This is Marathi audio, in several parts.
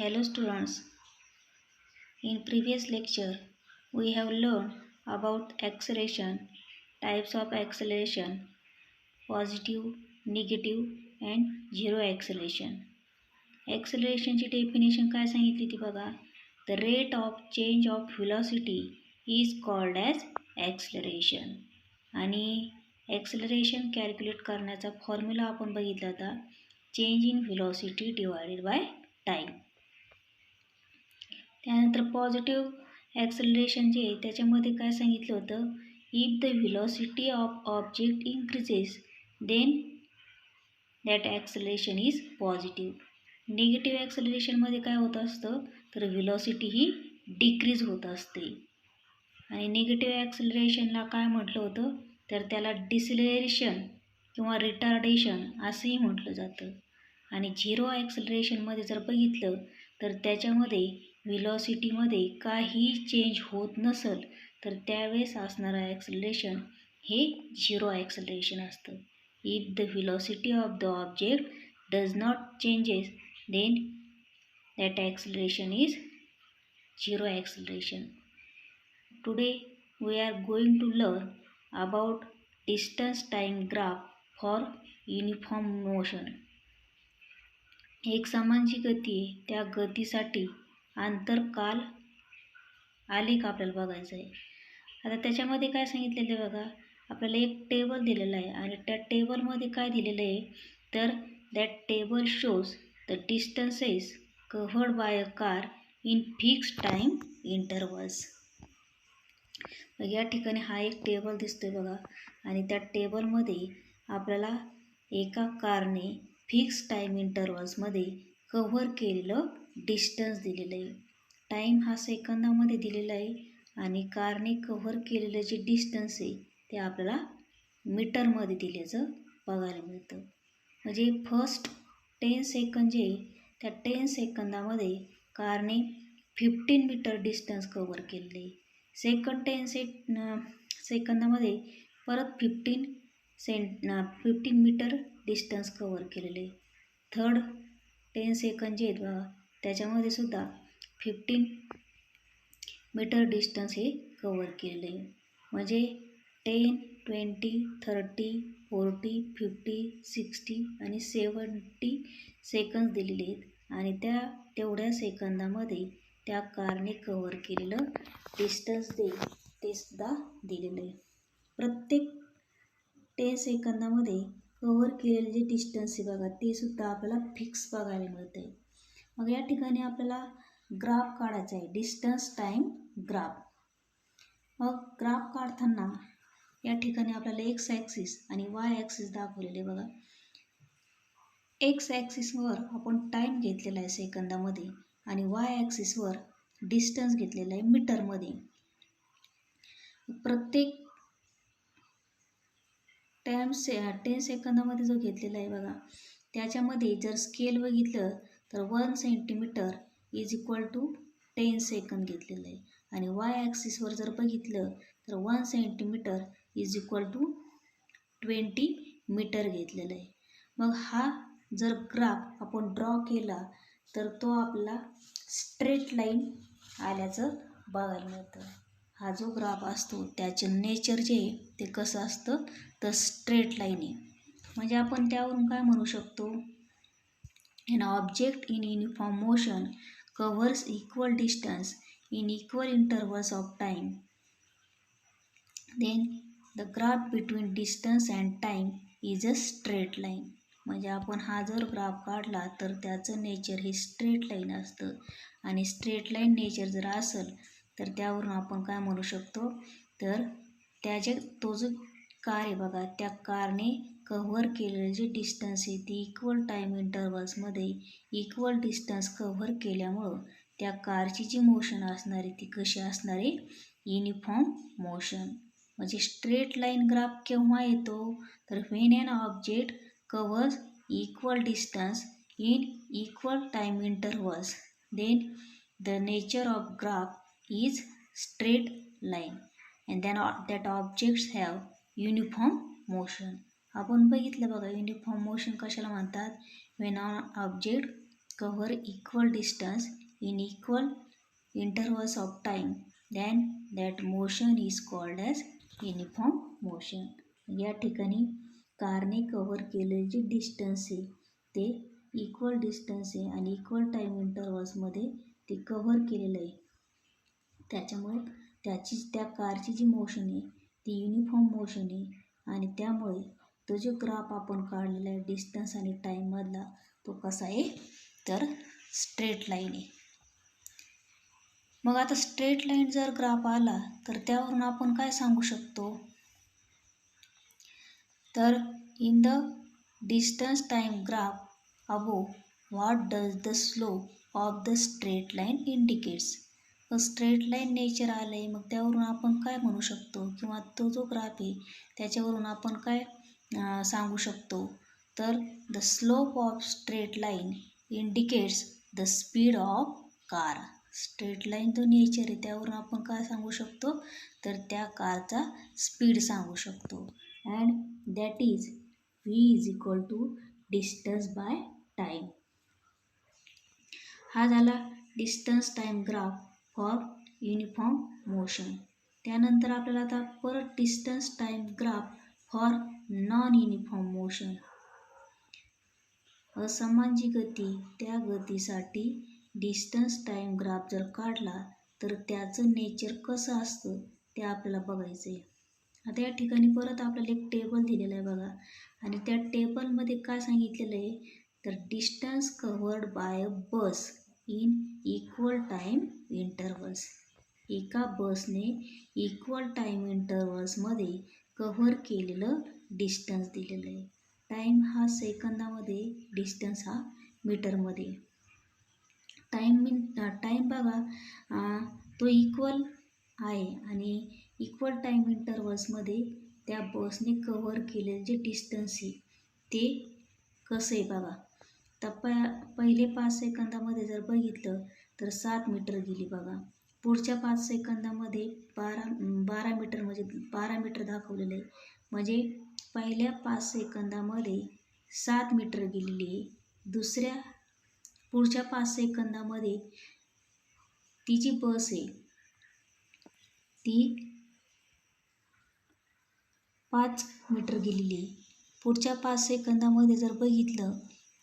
Hello students, in previous lecture we have learned about acceleration, types of acceleration, positive, negative and zero acceleration. Accelerationची डेफिनेशन काय सांगितली ती बघा. The rate of change of velocity is called as acceleration. आणि acceleration कॅल्क्युलेट करण्याचा फॉर्म्युला आपण बघितला होता. Change in velocity divided by time. त्यानंतर पॉझिटिव्ह ॲक्सलरेशन जे आहे त्याच्यामध्ये काय सांगितलं होतं, if the velocity of object increases then that acceleration is positive. Negative ॲक्सलरेशनमध्ये काय होत असतं तर व्हेलॉसिटी ही डिक्रीज होत असते. आणि निगेटिव्ह ॲक्सलरेशनला काय म्हटलं होतं तर त्याला डिसेलरेशन किंवा रिटार्डेशन असंही म्हटलं जातं. आणि झिरो ॲक्सलरेशनमध्ये जर बघितलं तर त्याच्यामध्ये व्हेलॉसिटीमध्ये काही चेंज होत नसेल तर त्यावेळेस असणारं ॲक्सलरेशन हे झिरो ॲक्सलरेशन असतं. If the velocity of the object does not changes then that acceleration is zero acceleration. Today we are going to learn about distance time graph for uniform motion. एक समान जी गती आहे त्या गतीसाठी आंतरकाल आलेख आपल्याला बघायचा आहे. आता त्याच्यामध्ये काय सांगितलेलं आहे बघा, आपल्याला एक टेबल दिलेलं आहे आणि त्या टेबलमध्ये काय दिलेलं आहे तर that table shows the distances covered bye a car in fixed time intervals. या ठिकाणी हा एक टेबल दिसतोय बघा आणि त्या टेबलमध्ये आपल्याला एका कारने फिक्स टाईम इंटरवल्समध्ये कव्हर केलेलं डिस्टन्स दिलेलं आहे. टाईम हा सेकंदामध्ये दिलेला आहे आणि कारने कव्हर केलेलं जे डिस्टन्स आहे ते आपल्याला मीटरमध्ये दिल्याचं बघायला मिळतं. म्हणजे फर्स्ट 10 सेकंद जे त्या 10 सेकंदामध्ये कारने 15 मीटर डिस्टन्स कव्हर केलेलं आहे. सेकंड 10 सेकंदामध्ये परत 15 मीटर डिस्टन्स कव्हर केलेले आहे. थर्ड 10 सेकंद जे आहेत बघा त्याच्यामध्ये सुद्धा 15 मीटर डिस्टन्स हे कव्हर केलेले आहे. म्हणजे 10, 20, 30, 40, 50, 60 आणि 70 सेकंद दिलेले आहेत आणि तेवढ्या सेकंदामध्ये त्या कारने कव्हर केलेलं डिस्टन्स ते सुद्धा दिलेलं आहे. प्रत्येक 10 सेकंदामध्ये कव्हर केलेले जे डिस्टन्स आहे बघा ते सुद्धा आपल्याला फिक्स बघायला मिळतं आहे. मग या ठिकाणी आपल्याला ग्राफ काढायचा आहे, डिस्टन्स टाईम ग्राफ. मग ग्राफ काढताना या ठिकाणी आपल्याला एक्स ॲक्सिस आणि वाय ॲक्सिस दाखवलेले बघा. एक्स ॲक्सिसवर आपण टाईम घेतलेला आहे सेकंदामध्ये आणि वाय ॲक्सिसवर डिस्टन्स घेतलेला आहे मीटरमध्ये. प्रत्येक 10 सेकंदामध्ये जो घेतलेला आहे बघा त्याच्यामध्ये जर स्केल बघितलं तर 1 centimetre is equal to 10 second घेतलेलं आहे आणि वाय ॲक्सिसवर जर बघितलं तर 1 centimetre is equal to 20 metre घेतलेलं आहे. मग हा जर ग्राफ आपण ड्रॉ केला तर तो आपला स्ट्रेट लाईन आल्याचं बघायला मिळतं. हा जो ग्राफ असतो त्याचं नेचर जे आहे ते कसं असतं तर स्ट्रेट लाईन आहे. म्हणजे आपण त्यावरून काय म्हणू शकतो, an object in uniform motion covers equal distance in equal intervals of time. Then the graph between distance and time is a straight line. म्हणजे आपण हा जर ग्राफ काढला तर त्याचं नेचर हे स्ट्रेट लाईन असतं आणि स्ट्रेट लाईन नेचर जर असेल तर त्यावरून आपण काय म्हणू शकतो तर तो जो कार आहे बघा त्या कारने कव्हर केलेलं जे डिस्टन्स आहे ती इक्वल टाईम इंटरवल्समध्ये इक्वल डिस्टन्स कव्हर केल्यामुळं त्या कारची जी मोशन असणार आहे ती कशी असणार आहे युनिफॉर्म मोशन. म्हणजे स्ट्रेट लाईन ग्राफ केव्हा येतो तर when an object covers equal distance in equal time intervals then the nature of graph is straight line and then that objects have uniform motion. आपण बघितलं बघा युनिफॉर्म मोशन कशाला म्हणतात, when on object cover equal distance in equal intervals of time, then that motion is called as uniform motion. या ठिकाणी कारने कव्हर केलेले जे डिस्टन्स आहे ते इक्वल डिस्टन्स आहे आणि इक्वल टाईम इंटरवल्समध्ये ते कव्हर केलेलं आहे. त्याच्यामुळे त्या कारची जी मोशन आहे ती युनिफॉर्म मोशन आहे आणि त्यामुळे तो जो ग्राफ आपण काढलेला आहे डिस्टन्स आणि टाईममधला तो कसा आहे तर स्ट्रेट लाईन आहे. मग आता स्ट्रेट लाईन जर ग्राफ आला तर त्यावरून आपण काय सांगू शकतो तर in the distance time graph above what does the slope of the straight line indicates. Straight line nature आलं आहे मग त्यावरून आपण काय म्हणू शकतो किंवा तो जो ग्राफ आहे त्याच्यावरून आपण काय सांगू शकतो तर the slope of straight line indicates the speed of car. Straight line तो नेचर आहे त्यावरून आपण काय सांगू शकतो तर त्या कारचा स्पीड सांगू शकतो. And that is v is equal to distance by time. हा झाला distance time graph for uniform motion. त्यानंतर आपल्याला आता परत distance time graph for non uniform motion. असमान जी गती त्या गतीसाठी डिस्टन्स टाईम ग्राफ जर काढला तर त्याचं नेचर कसं असतं ते आपल्याला बघायचं आहे. आता या ठिकाणी परत आपल्याला एक टेबल दिलेलं आहे बघा आणि त्या टेबलमध्ये काय सांगितलेलं आहे तर distance covered bye a bus in equal time intervals. एका बसने इक्वल टाईम इंटरवल्समध्ये कव्हर केलेलं डिस्टन्स दिलेलं आहे. टाईम हा सेकंदामध्ये, डिस्टन्स हा मीटरमध्ये. टाईम बघा तो इक्वल आहे आणि इक्वल टाईम इंटरवल्समध्ये त्या बसने कव्हर केलेलं जे डिस्टन्स आहे ते कसं आहे बघा. तर पहिले 5 सेकंदामध्ये जर बघितलं तर 7 मीटर गेली बघा. पुढच्या 5 सेकंदामध्ये 12 मीटर म्हणजे 12 मीटर दाखवलेलं आहे. म्हणजे पहिल्या 5 सेकंदामध्ये 7 मीटर गेलेली आहे. पुढच्या 5 सेकंदामध्ये ती जी बस आहे ती 5 मीटर गेलेली आहे. पुढच्या 5 सेकंदामध्ये जर बघितलं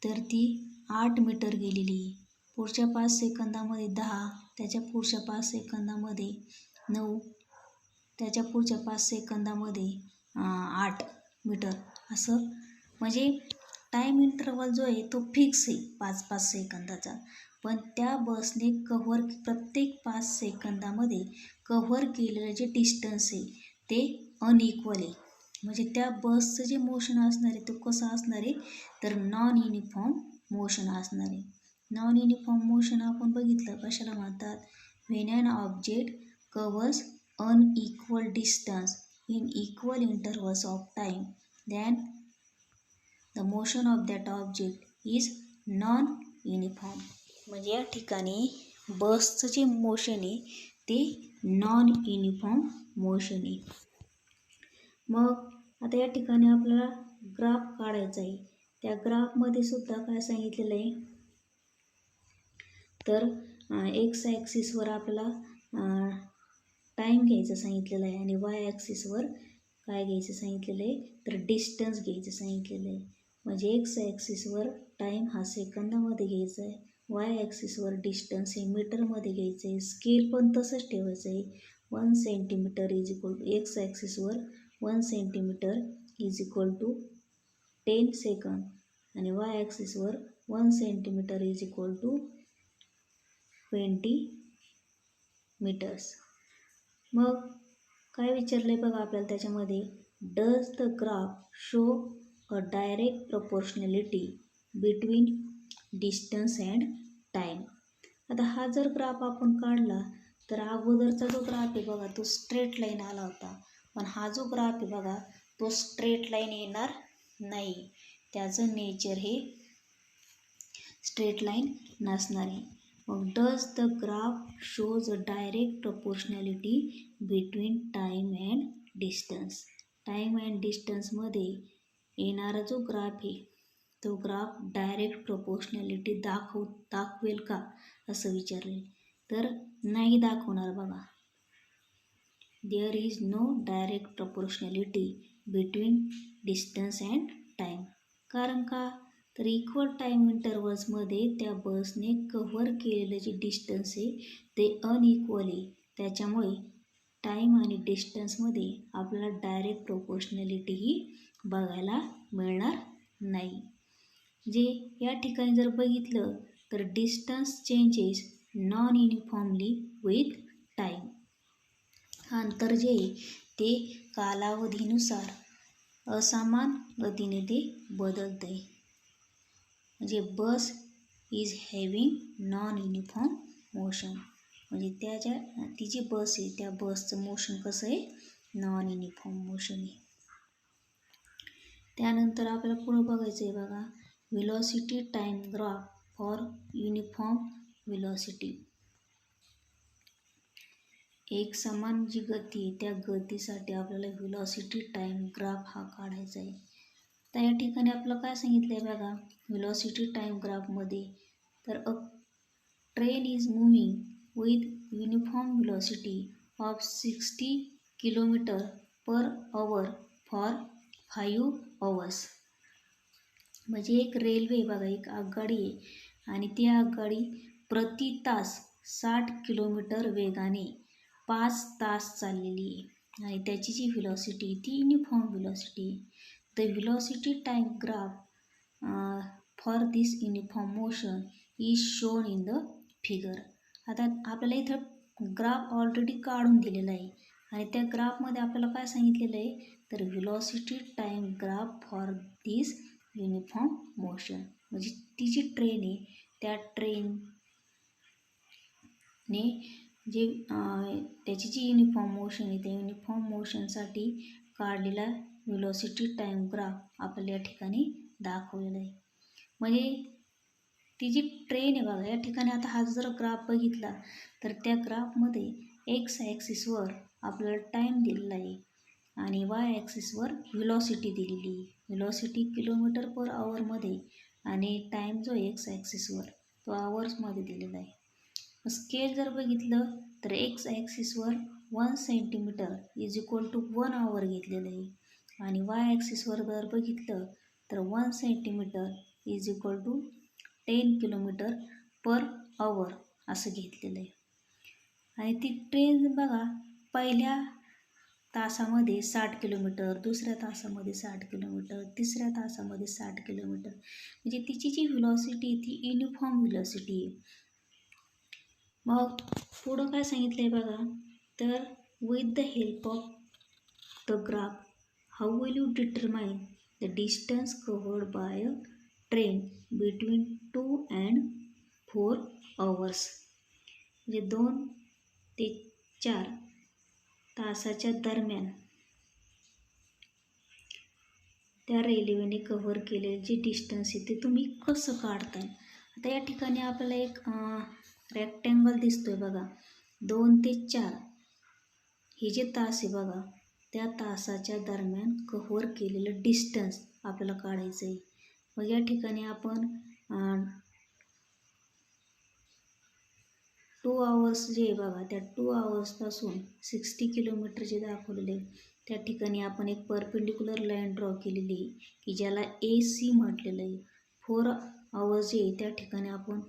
तर ती 8 मीटर गेलेली आहे. पुढच्या 5 सेकंदामध्ये 10, त्याच्या पुढच्या 5 सेकंदामध्ये 9, त्याच्या पुढच्या 5 सेकंदामध्ये 8 मीटर. असं म्हणजे टाईम इंटरवल जो आहे तो फिक्स आहे 5-5 सेकंदाचा. पण त्या बसने प्रत्येक 5 सेकंदामध्ये कव्हर केलेलं जे डिस्टन्स आहे ते अनइक्वल आहे. म्हणजे त्या बसचं जे मोशन असणार आहे ते कसं असणार आहे तर नॉन युनिफॉर्म मोशन असणार आहे. नॉन युनिफॉर्म मोशन आपण बघितलं कशाला म्हणतात when an object covers unequal distance in equal intervals of time than the motion of that object is non uniform. म्हणजे या ठिकाणी बसचं जे मोशन आहे ते नॉन युनिफॉर्म मोशन आहे. मग आता या ठिकाणी आपल्याला ग्राफ काढायचा आहे. त्या ग्राफमध्ये सुद्धा काय सांगितलेलं आहे तर एक्स ॲक्सिसवर आपल्याला टाईम घ्यायचं सांगितलेलं आहे आणि वाय ॲक्सिसवर काय घ्यायचं सांगितलेलं आहे तर डिस्टन्स घ्यायचं सांगितलेलं आहे. म्हणजे एक्स ॲक्सिसवर टाईम हा सेकंदामध्ये घ्यायचा आहे, वाय ॲक्सिसवर डिस्टन्स हे मीटरमध्ये घ्यायचं आहे. स्केल पण तसंच ठेवायचं आहे. 1 centimetre is equal to x ॲक्सिसवर 1 सेंटीमीटर इज इक्वल टू 10 सेकंद आणि वाय ॲक्सिसवर 1 centimetre is equal to 20 metres. मग काय विचारलं आहे बघा आपल्याला त्याच्यामध्ये does the graph show a direct proportionality between distance and time. आता हा जर ग्राफ आपण काढला तर अगोदरचा जो ग्राफ आहे बघा तो स्ट्रेट लाईन आला होता. पण हा जो ग्राफ आहे बघा तो स्ट्रेट लाईन येणार नाही. त्याचं नेचर हे स्ट्रेट लाईन नसणार आहे. मग does the graph shows a direct proportionality between time and distance. Time and डिस्टन्समध्ये येणारा जो ग्राफ आहे तो ग्राफ डायरेक्ट प्रोपोर्शनॅलिटी दाखवेल का असं विचारले, तर नाही दाखवणार बघा. There is no direct proportionality between distance and time. कारण का, तर इक्वल टाईम इंटरवल्समध्ये त्या बसने कव्हर केलेलं जे डिस्टन्स आहे ते अनइक्वल आहे. त्याच्यामुळे टाईम आणि डिस्टन्समध्ये आपल्याला डायरेक्ट प्रोपोर्शनॅलिटी ही बघायला मिळणार नाही. जे या ठिकाणी जर बघितलं तर distance changes non uniformly with time. अंतर जे आहे ते कालावधीनुसार असमान गतीने ते बदलते. म्हणजे bus is having non uniform motion. म्हणजे ती जी बस आहे त्या बसचं मोशन कसं आहे, नॉन युनिफॉर्म मोशन आहे. त्यानंतर आपल्याला पुढं बघायचं आहे बघा, velocity time graph for uniform velocity. एक समान जी गती आहे त्या गतीसाठी आपल्याला व्हेलॉसिटी टाईम ग्राफ हा काढायचा आहे. तर या ठिकाणी आपलं काय सांगितलं आहे बघा, व्हेलॉसिटी टाईम ग्राफमध्ये तर अ train is moving with uniform velocity of 60 km/h for 5 hours. म्हणजे एक रेल्वे बघा, एक आगगाडी आहे आणि ती आगगाडी प्रति तास 60 किलोमीटर वेगाने 5 तास चाललेली आहे आणि त्याची जी व्हेलॉसिटी ती युनिफॉर्म व्हेलॉसिटी आहे. The velocity time graph for this uniform motion is shown in the figure. आता आपल्याला इथं ग्राफ ऑलरेडी काढून दिलेला आहे आणि त्या ग्राफमध्ये आपल्याला काय सांगितलेलं आहे, तर velocity time graph for this uniform motion. म्हणजे ती जी ट्रेन आहे त्या ट्रेनने जे त्याची जी युनिफॉर्म मोशन आहे त्या युनिफॉर्म मोशनसाठी काढलेला व्हेलॉसिटी टाईम ग्राफ आपल्याला या ठिकाणी दाखवलेला आहे. म्हणजे ती जी ट्रेन आहे बघा, या ठिकाणी आता हा जर ग्राफ बघितला तर त्या ग्राफमध्ये एक्स ॲक्सिसवर आपल्याला टाईम दिलेला आहे आणि वाय ॲक्सिसवर व्हेलॉसिटी दिलेली आहे. व्हेलॉसिटी km/h आणि टाईम जो एक्स ॲक्सिसवर तो आवर्समध्ये दिलेला आहे. स्केल जर बघितलं तर एक्स ॲक्सिसवर 1 centimetre is equal to 1 hour घेतलेलं आहे आणि वाय ॲक्सिसवर जर बघितलं तर 1 centimetre is equal to 10 km/h असं घेतलेलं आहे. आणि ती ट्रेन बघा, पहिल्या तासामध्ये 60 किलोमीटर, दुसऱ्या तासामध्ये 60 किलोमीटर, तिसऱ्या तासामध्ये 60 किलोमीटर. म्हणजे तिची जी व्हेलॉसिटी ती युनिफॉर्म व्हेलॉसिटी आहे. मग पुढं काय सांगितलं आहे बघा, तर with the help of the graph how will you determine the distance covered bye a train between 2 and 4 hours. म्हणजे 2 ते 4 तासाच्या दरम्यान त्या रेल्वेने कव्हर केलेले जे डिस्टन्स आहे ते तुम्ही कसं काढताय. आता या ठिकाणी आपल्याला एक रेक्टँगल दिसतोय बघा, 2 ते 4 हे जे तास आहे बघा, त्या तासाच्या दरम्यान कव्हर केलेलं डिस्टन्स आपल्याला काढायचं आहे. मग या ठिकाणी आपण 2 hours जे आहे बघा, त्या 2 hours 60 किलोमीटर जे दाखवलेले त्या ठिकाणी आपण एक परपेंडिक्युलर लाईन ड्रॉ केलेली आहे की ज्याला AC म्हटलेलं आहे. 4 hours जे आहे त्या ठिकाणी आपण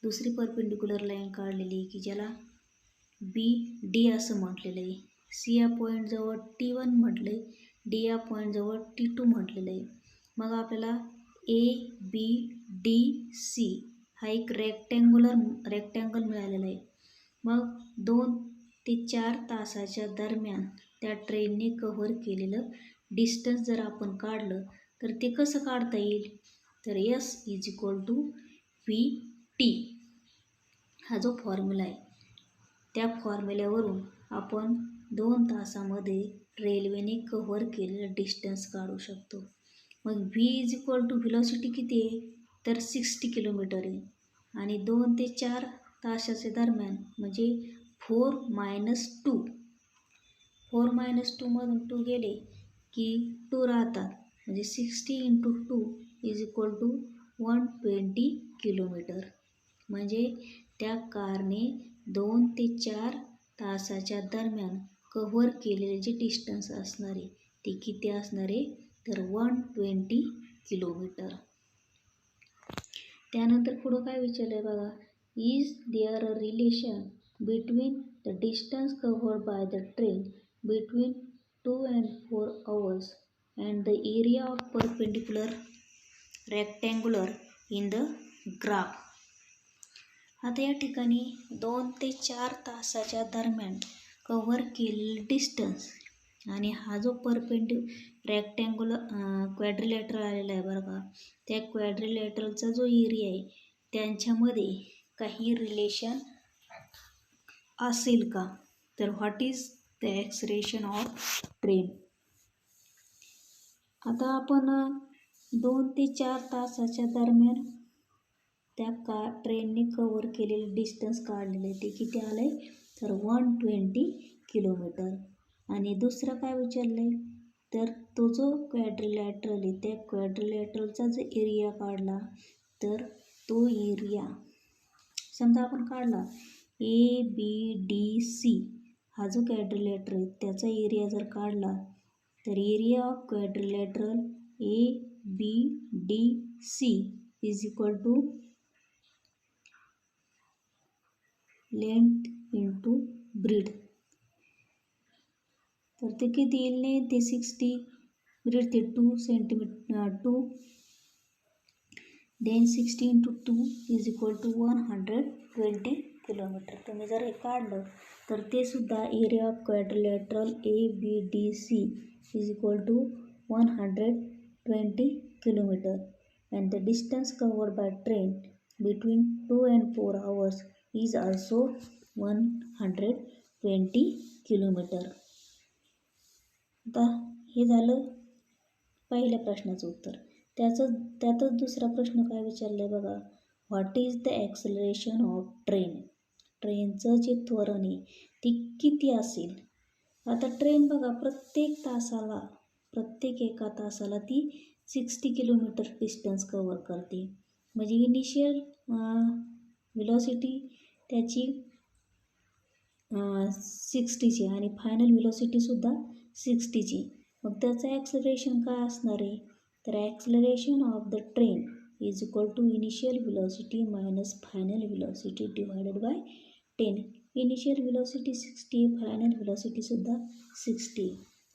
दुसरी परपेंडिक्युलर लाईन काढलेली आहे की ज्याला BD असं म्हटलेलं आहे. C या पॉईंटजवळ T1 म्हटलं आहे, D या पॉईंटजवळ T2 म्हटलेलं आहे. मग आपल्याला ABDC हा एक रेक्टँगल मिळालेला आहे. मग 2 ते 4 तासाच्या दरम्यान त्या ट्रेनने कव्हर केलेलं डिस्टन्स जर आपण काढलं तर ते कसं काढता येईल, तर S is equal to VT हा जो फॉर्म्युला आहे त्या फॉर्म्युल्यावरून आपण 2 तासामध्ये रेल्वेने कव्हर केलेलं डिस्टन्स काढू शकतो. मग V is equal to velocity किती आहे, तर 60 किलोमीटर आहे आणि 2 ते 4 तासाच्या दरम्यान म्हणजे 4 - 2 मधून 2 गेले की 2 राहतात म्हणजे 60 × 2 इज इक्वल टू 120 किलोमीटर. म्हणजे त्या कारने 2 ते 4 तासाच्या दरम्यान कव्हर केलेले जे डिस्टन्स असणार आहे ते किती असणार आहे, तर 120 किलोमीटर. त्यानंतर पुढं काय विचारलं आहे बघा, is there a relation between the distance covered by the train between 2 and 4 hours and the area of perpendicular rectangular in the graph. आता या ठिकाणी 2 ते 4 तासाच्या दरम्यान कव्हर केलेले डिस्टन्स आणि हा जो रेक्टँग्युलर क्वॅड्रिलॅटरल आलेला आहे बरं का, त्या क्वॅड्रिलॅटरलचा जो एरिया आहे त्यांच्यामध्ये काही रिलेशन असेल का, तर what is the acceleration of train. आता आपण 2 ते 4 तासाच्या दरम्यान त्या ट्रेनने कव्हर केलेले डिस्टन्स काढलेलं आहे ते किती आलं आहे, तर 120 किलोमीटर. आणि दुसरं काय विचारलं आहे, तर तो जो क्वॅड्रिलॅटरल आहे त्या क्वॅड्रिलॅटरलचा जो एरिया काढला, तर तो एरिया समजा आपण काढला ABDC हा जो क्वॅड्रिलॅटर आहे त्याचा एरिया जर काढला, तर area of quadrilateral ABDC is equal to length into breadth. तर ते किती येईल, लेंथ ते 60, ब्रीड ते 2 centimetre 2, then 60 into 2 is equal to 120 kilometre. तुम्ही जर हे काढलं तर ते सुद्धा area of quadrilateral ABDC is equal to 120 kilometre and the distance covered by train between 2 and 4 hours is also 120 kilometre. आता हे झालं पहिल्या प्रश्नाचं उत्तर. त्यातच दुसरा प्रश्न काय विचारलं आहे बघा, what is the acceleration of train. ट्रेनचं जे त्वरण आहे ती किती असेल. आता ट्रेन बघा प्रत्येक एका तासाला ती 60 किलोमीटर डिस्टन्स कव्हर करते. म्हणजे इनिशियल व्हेलॉसिटी त्याची 60ची आणि फायनल व्हेलॉसिटीसुद्धा 60ची. मग त्याचं ॲक्सलरेशन काय असणार आहे, तर acceleration of the train is equal to initial velocity minus final velocity divided by 10. Initial velocity 60, final व्हेलॉसिटीसुद्धा 60.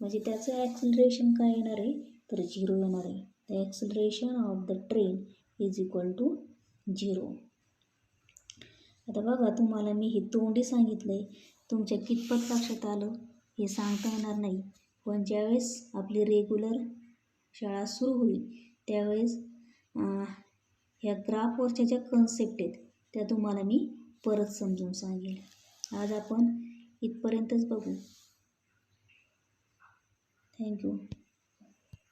म्हणजे त्याचं ॲक्सलरेशन काय येणार आहे, तर 0 येणार आहे. The acceleration of the train is equal to 0. आता बघा तुम्हाला मी हे तोंडी सांगितलं आहे, तुमच्या कितपत लक्षात आलं हे सांगता येणार नाही, पण ज्यावेळेस आपली रेग्युलर शाळा सुरू होईल त्यावेळेस ह्या ग्राफवरच्या ज्या कन्सेप्ट आहेत त्या तुम्हाला मी परत समजून सांगेल. आज आपण इथपर्यंतच बघू. थँक्यू.